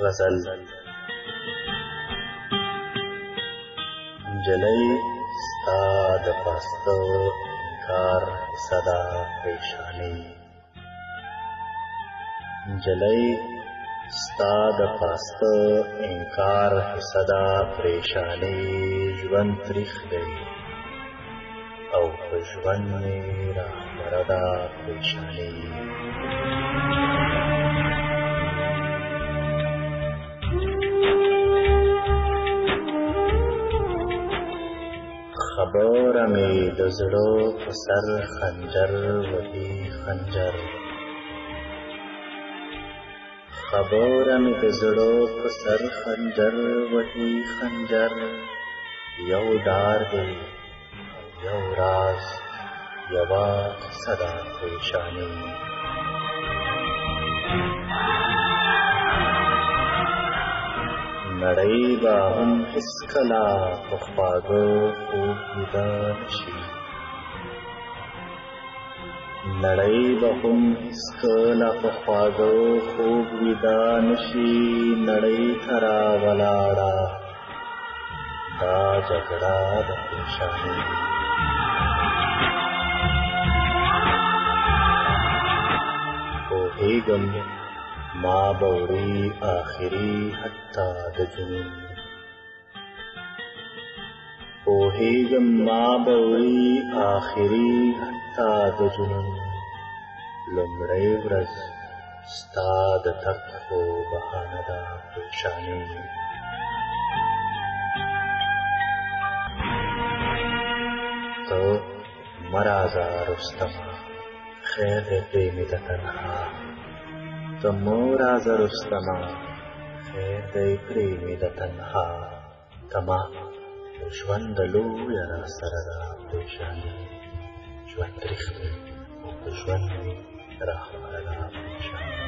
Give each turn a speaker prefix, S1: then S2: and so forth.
S1: غزل نجلۍ ستا د پاسته انکار صدا پریشاني نجلۍ ستا د پاسته انکار صدا پریشاني ژوند تریخ دی او په ژوند مې راخبره ده پریشاني خبره مې د زړه په سر خنجر وهي خنجر خبره مې د زړه په سر خنجر وهي خنجر یو ډار دی یو راز یوه صدا پریشاني نړۍ به هم هېڅکله په خواږه خوب ویده نشي نړۍ به هم هېڅکله په خواږه خوب ویده نشي نړۍ ته راولاړه دا جګړه د پریشاني پوهېږم ما به وړي آخري حتی د جنون پوهېږم ما به وړي آخري حتی د جنون لومړۍ ورځ ستا د تګ خو بهانه ده پریشاني ته مه راځه رستمه خیر دی پرېمې د تنها ته مه راځه رستمه خیر دی پرېمې د تنها تمه د ژوند د لویه راسره ده پریشاني ژوند تریخ دی او په ژوند مې راخبره ده پریشاني